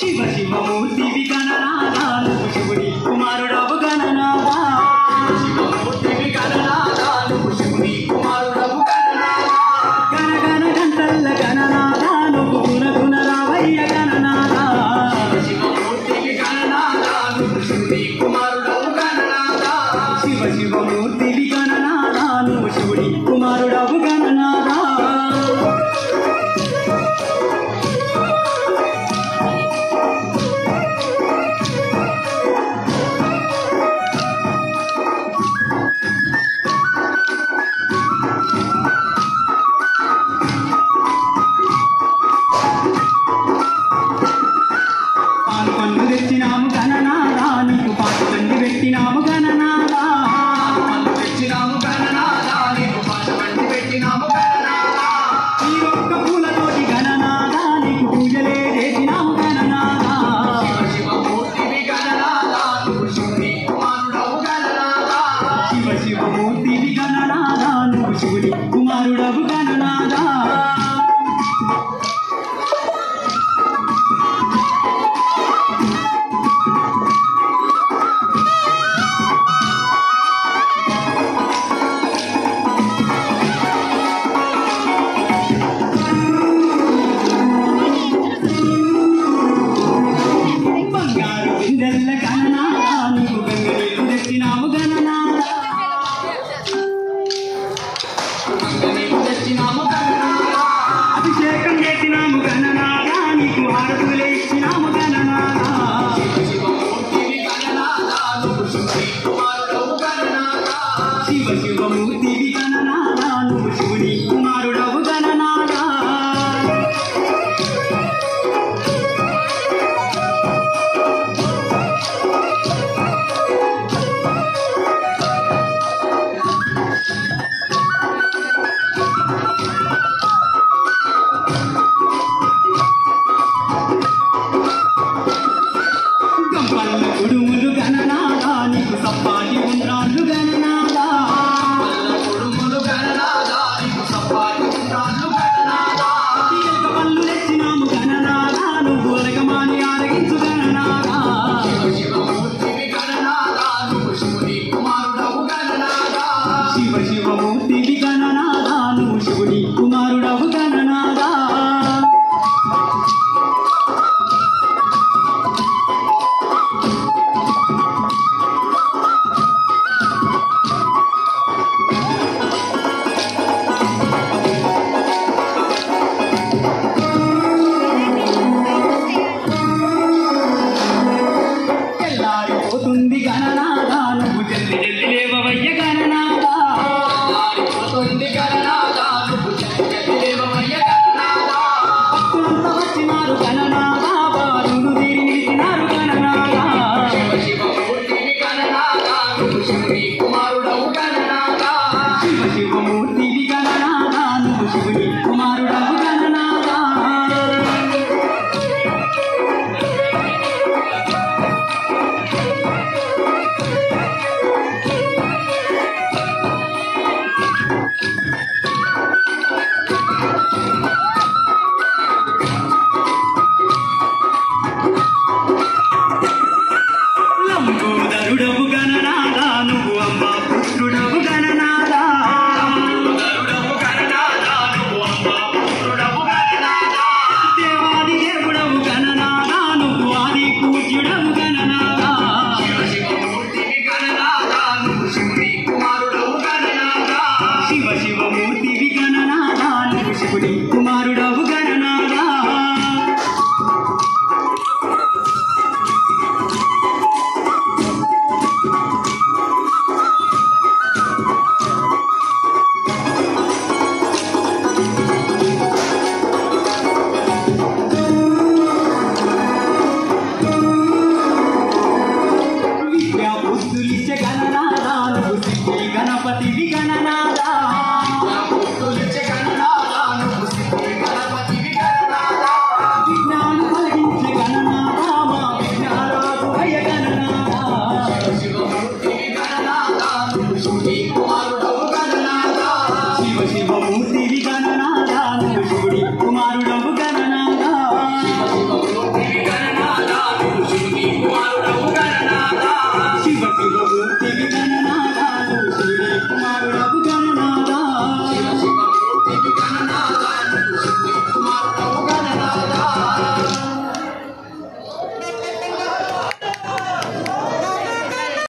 శివ శివమూర్తివి గణనాథా నువ్వు శివుడి కుమారుడవు గణనాథా శివమూర్తివి గణనాథా నువ్వు శివుడి కుమారుడవు గణనాథా గణ గణ గంటల్ల గణనాథా నువ్వు గుణ గుణ రావయ్య గణనాథా శివమూర్తివి గణనాథా నువ్వు శివుడి కుమారుడవు గణనాథా శివ శివమూర్తివి గణనాథా నువ్వు శివుడి కుమారుడవు గణనాథా పాల్పండు తెచ్చినాము గణనాథా నీకు పాటబండి పెట్టినాము గణనాథా పాల్పండు తెచ్చినాము గణనాథా నీకు పాటబండి పెట్టినాము గణనాథా ఈ ఒక్క పూలతోటి గణనాథా నీకు పూజలే చేసినాము గణనాథా శివ శివమూర్తివి గణనాథా నువ్వు శివుడి కుమారుడవు గణనాథా శివ శివమూర్తివి గణనాథా నువ్వు శివుడి కుమారుడవు గణనాథా బంగారు బిందెల్ల గణనాథా నీకు గంగనీళ్ళు తెచ్చినాము గణనాథా గంగనీళ్ళు తెచ్చినాము గణనాథా అభిషేకం చేసినాము గణనాథా నీకు హారతులే